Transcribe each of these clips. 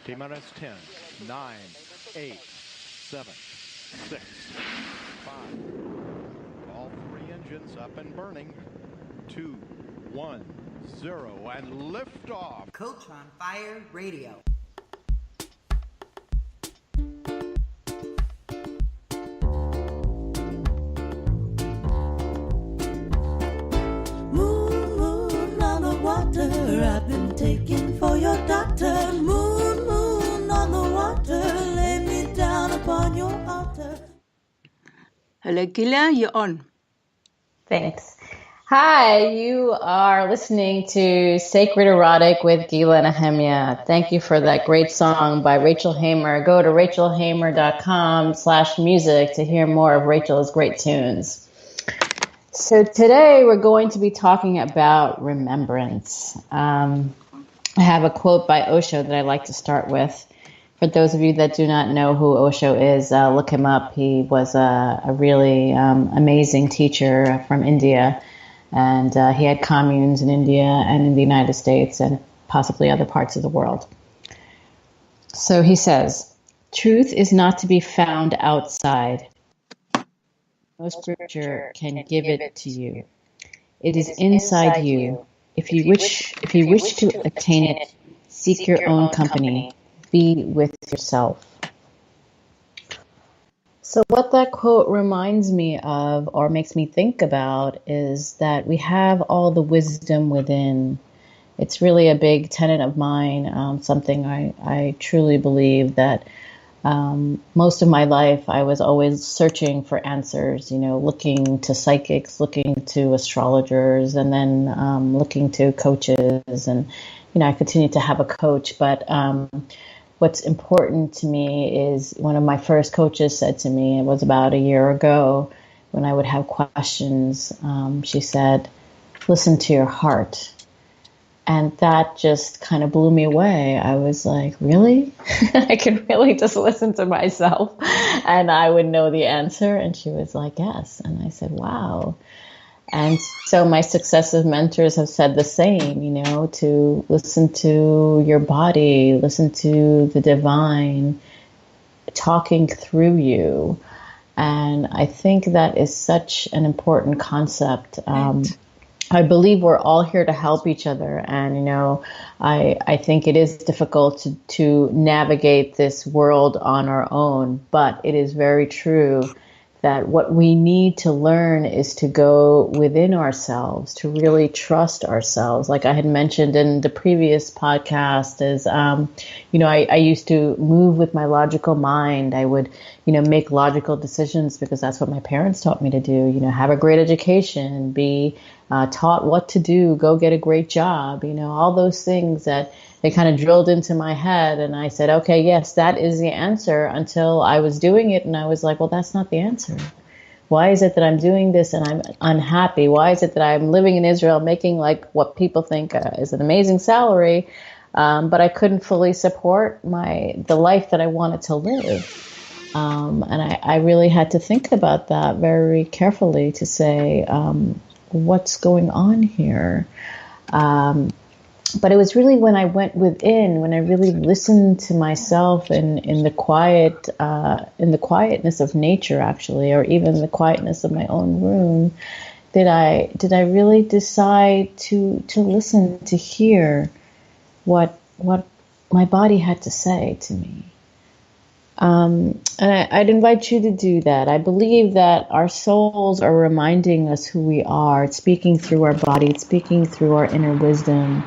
T-minus 10, 9, 8, 7, 6, 5. All three engines up and burning. 2, 1, 0, and liftoff. Coach on Fire Radio. Moon, moon on the water, I've been taken for your doctor. Moon, moon on the water, lay me down upon your altar. Hello, Gila, you're on. Thanks. Hi, you are listening to Sacred Erotic with Gila and Nehemia. Thank you for that great song by Rachel Hamer. Go to rachelhamer.com/music to hear more of Rachel's great tunes. So today we're going to be talking about remembrance. I have a quote by Osho that I like to start with. For those of you that do not know who Osho is, look him up. He was a really amazing teacher from India, and he had communes in India and in the United States and possibly other parts of the world. So he says, truth is not to be found outside. No scripture can give it to you. It is inside you. If you wish to attain it, seek your own company. Be with yourself. So what that quote reminds me of, or makes me think about, is that we have all the wisdom within. It's really a big tenet of mine, something I truly believe that most of my life I was always searching for answers, looking to psychics, looking to astrologers, and then looking to coaches. And, I continue to have a coach, but what's important to me is one of my first coaches said to me, it was about a year ago, when I would have questions, she said, listen to your heart. And that just kind of blew me away. I was like, really? I could really just listen to myself and I would know the answer? And she was like, yes. And I said, wow. And so my successive mentors have said the same, to listen to your body, listen to the divine talking through you. And I think that is such an important concept. I believe we're all here to help each other. And, I think it is difficult to navigate this world on our own, but it is very true that what we need to learn is to go within ourselves, to really trust ourselves. Like I had mentioned in the previous podcast is, I used to move with my logical mind. I would, make logical decisions because that's what my parents taught me to do, have a great education, be taught what to do, go get a great job, all those things that they kind of drilled into my head. And I said, okay, yes, that is the answer, until I was doing it. And I was like, well, that's not the answer. Why is it that I'm doing this and I'm unhappy? Why is it that I'm living in Israel making like what people think is an amazing salary, but I couldn't fully support the life that I wanted to live? And I really had to think about that very carefully to say, what's going on here? But it was really when I went within, when I really listened to myself in the quietness of nature, actually, or even the quietness of my own room, did I really decide to listen, to hear what my body had to say to me. And I'd invite you to do that. I believe that our souls are reminding us who we are. It's speaking through our body. It's speaking through our inner wisdom.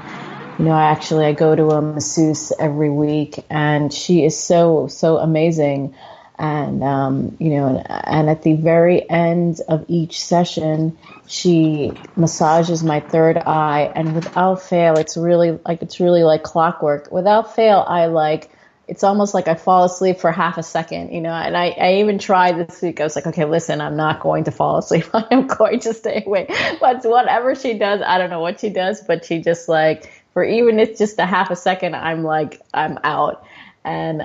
I go to a masseuse every week, and she is so amazing. And, and at the very end of each session, she massages my third eye, and without fail, it's really like clockwork. Without fail, it's almost like I fall asleep for half a second, and I even tried this week. I was like, okay, listen, I'm not going to fall asleep. I am going to stay awake. But whatever she does, I don't know what she does, but she just for even it's just a half a second, I'm out. And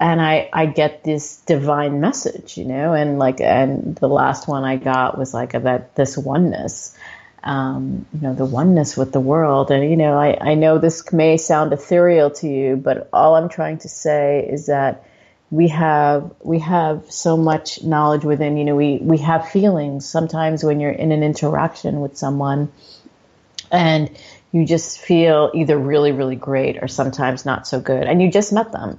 I get this divine message, and the last one I got was this oneness. the oneness with the world. And, I know this may sound ethereal to you, but all I'm trying to say is that we have so much knowledge within, we have feelings sometimes when you're in an interaction with someone and you just feel either really, really great or sometimes not so good. And you just met them.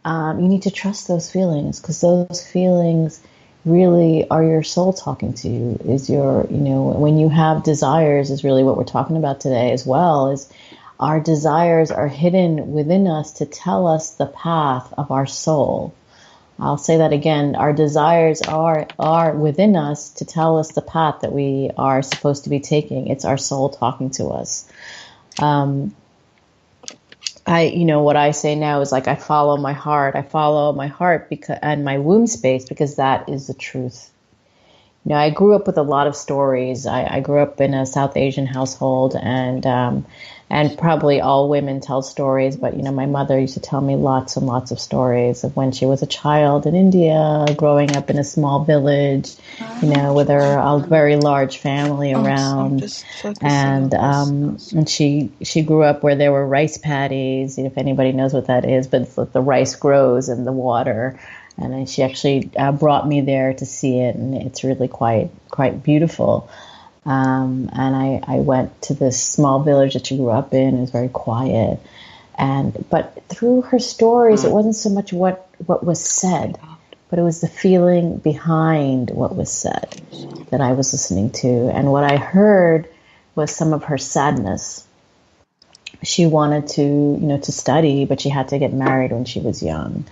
You need to trust those feelings, because those feelings really are your soul talking to you. Is your, when you have desires, is really what we're talking about today as well, is our desires are hidden within us to tell us the path of our soul. I'll say that again. Our desires are within us to tell us the path that we are supposed to be taking. It's our soul talking to us. What I say now is like, I follow my heart. I follow my heart and my womb space, because that is the truth. I grew up with a lot of stories. I grew up in a South Asian household, and probably all women tell stories. But, my mother used to tell me lots and lots of stories of when she was a child in India, growing up in a small village, with a very large family around. And she grew up where there were rice paddies, if anybody knows what that is, but the rice grows in the water. And she actually brought me there to see it, and it's really quite beautiful. And I went to this small village that she grew up in. It was very quiet, but through her stories, it wasn't so much what was said, but it was the feeling behind what was said that I was listening to. And what I heard was some of her sadness. She wanted to study, but she had to get married when she was young.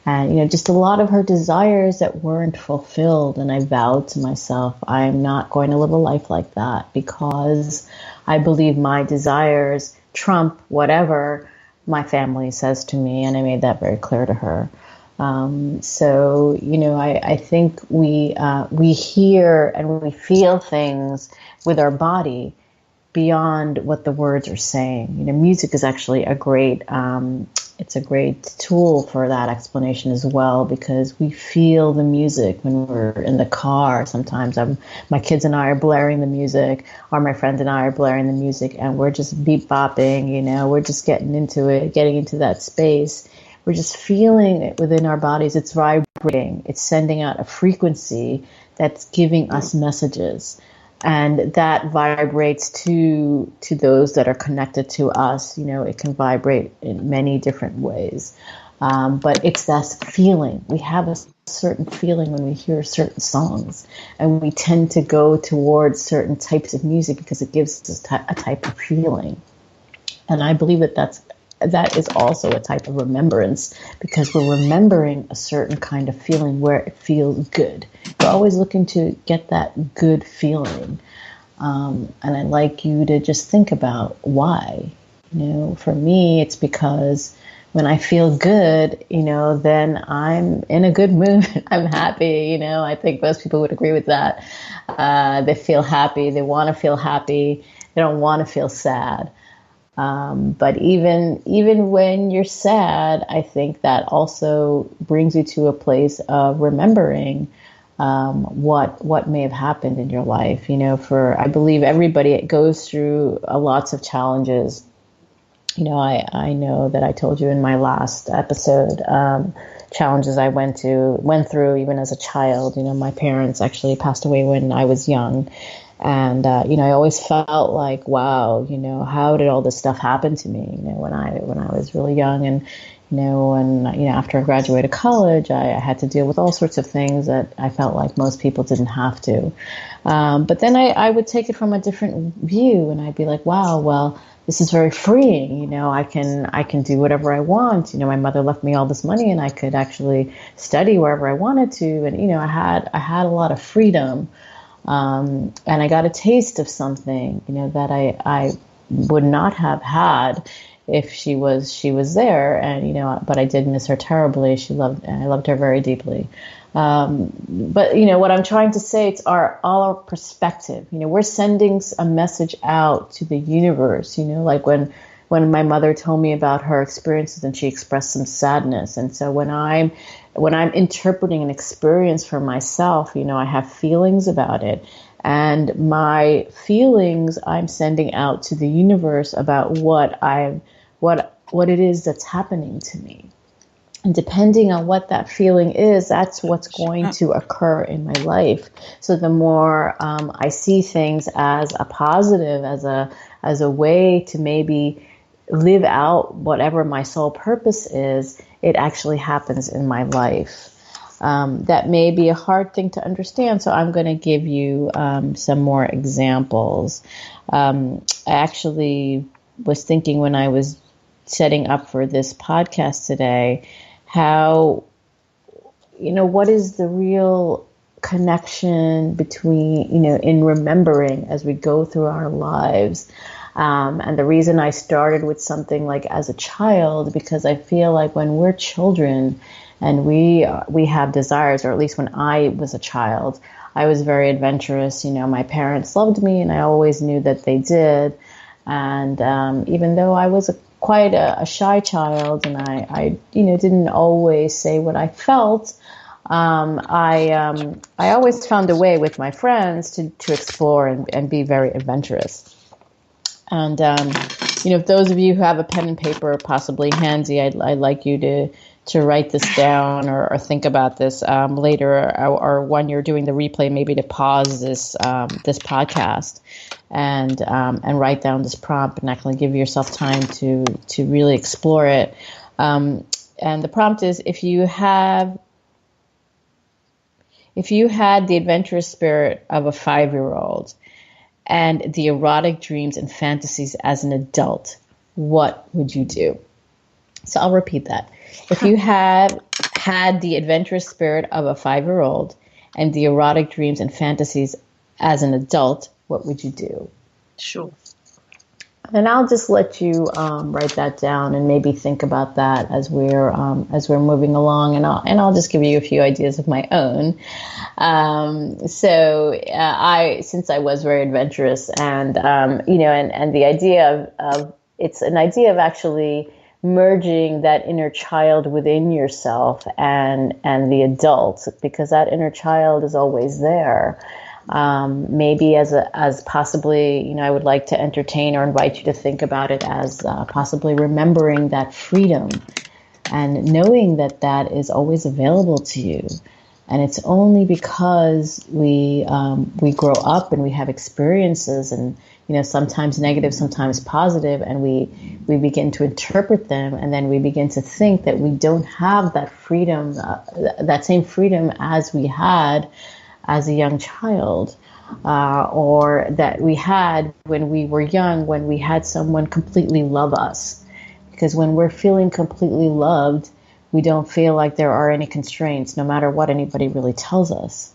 And, just a lot of her desires that weren't fulfilled. And I vowed to myself, I'm not going to live a life like that, because I believe my desires trump whatever my family says to me. And I made that very clear to her. I think we hear and we feel things with our body beyond what the words are saying. Music is actually a great tool for that explanation as well, because we feel the music when we're in the car. Sometimes my kids and I are blaring the music, or my friend and I are blaring the music, and we're just beep bopping, we're just getting into it, getting into that space. We're just feeling it within our bodies. It's vibrating. It's sending out a frequency that's giving us messages. And that vibrates to those that are connected to us. It can vibrate in many different ways. But it's that feeling. We have a certain feeling when we hear certain songs. And we tend to go towards certain types of music because it gives us a type of feeling. And I believe that is also a type of remembrance, because we're remembering a certain kind of feeling where it feels good. We're always looking to get that good feeling. And I'd like you to just think about why. For me, it's because when I feel good, then I'm in a good mood. I'm happy. I think most people would agree with that. They feel happy. They want to feel happy. They don't want to feel sad. But even when you're sad, I think that also brings you to a place of remembering what may have happened in your life. I believe everybody goes through lots of challenges. I know that I told you in my last episode, challenges I went through even as a child. My parents actually passed away when I was young. And, I always felt like, wow, how did all this stuff happen to me, when I was really young. And, after I graduated college, I had to deal with all sorts of things that I felt like most people didn't have to. But then I would take it from a different view, and I'd be like, wow, well, this is very freeing. I can do whatever I want. My mother left me all this money, and I could actually study wherever I wanted to. And, I had a lot of freedom. And I got a taste of something, that I would not have had if she was there. And, but I did miss her terribly. I loved her very deeply. But, what I'm trying to say, it's all our perspective. We're sending a message out to the universe, like when my mother told me about her experiences and she expressed some sadness. And so when I'm interpreting an experience for myself, I have feelings about it. And my feelings I'm sending out to the universe about what it is that's happening to me. And depending on what that feeling is, that's what's going to occur in my life. So the more I see things as a positive, as a way to maybe live out whatever my soul purpose is, it actually happens in my life. That may be a hard thing to understand, so I'm going to give you some more examples. I actually was thinking when I was setting up for this podcast today, how, what is the real connection between, in remembering as we go through our lives. And the reason I started with something like as a child, because I feel like when we're children and we have desires, or at least when I was a child, I was very adventurous. My parents loved me and I always knew that they did. And even though I was quite a shy child, and I didn't always say what I felt. I always found a way with my friends to explore and be very adventurous. And if those of you who have a pen and paper possibly handy, I'd like you to write this down or think about this later, or when you're doing the replay, maybe to pause this podcast and write down this prompt and actually give yourself time to really explore it. And the prompt is: if you had the adventurous spirit of a 5-year-old and the erotic dreams and fantasies as an adult, what would you do? So I'll repeat that. If you had the adventurous spirit of a 5-year-old and the erotic dreams and fantasies as an adult, what would you do? Sure. And I'll just let you write that down and maybe think about that as we're moving along, and I'll just give you a few ideas of my own. Since I was very adventurous, and and the idea of it's an idea of actually merging that inner child within yourself and the adult, because that inner child is always there. Maybe as possibly, I would like to entertain or invite you to think about it as possibly remembering that freedom and knowing that is always available to you. And it's only because we grow up and we have experiences, and sometimes negative, sometimes positive, and we begin to interpret them, and then we begin to think that we don't have that freedom, that same freedom as we had as a young child, or that we had when we were young, when we had someone completely love us. Because when we're feeling completely loved, we don't feel like there are any constraints, no matter what anybody really tells us.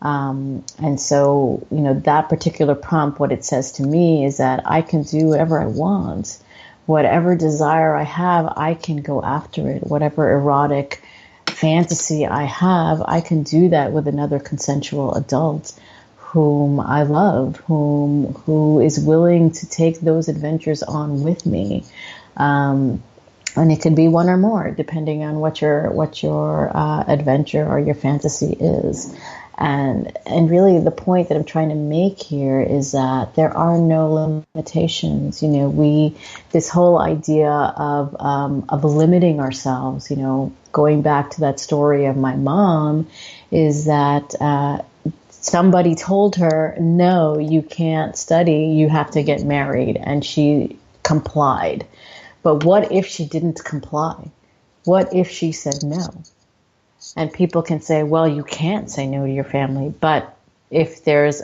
And so, that particular prompt, what it says to me is that I can do whatever I want. Whatever desire I have, I can go after it. Whatever erotic fantasy I have, I can do that with another consensual adult whom I love, who is willing to take those adventures on with me. And it could be one or more, depending on what your adventure or your fantasy is. And really the point that I'm trying to make here is that there are no limitations. This whole idea of limiting ourselves, going back to that story of my mom, is that somebody told her, no, you can't study, you have to get married. And she complied. But what if she didn't comply? What if she said no? And people can say, well, you can't say no to your family. But if there's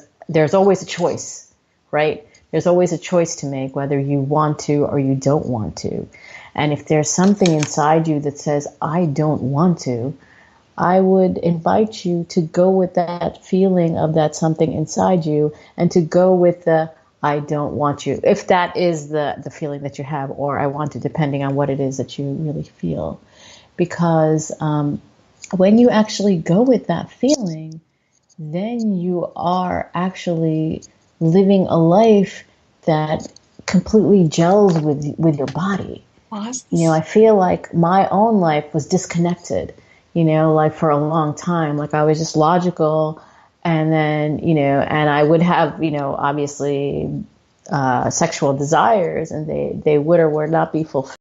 always a choice, right? There's always a choice to make, whether you want to or you don't want to. And if there's something inside you that says, I don't want to, I would invite you to go with that feeling of that something inside you, and to go with the I don't want you, if that is the feeling that you have, or I want to, depending on what it is that you really feel. Because when you actually go with that feeling, then you are actually living a life that completely gels with your body. I feel like my own life was disconnected, like for a long time. Like I was just logical And then, and I would have, obviously sexual desires, and they would or would not be fulfilled.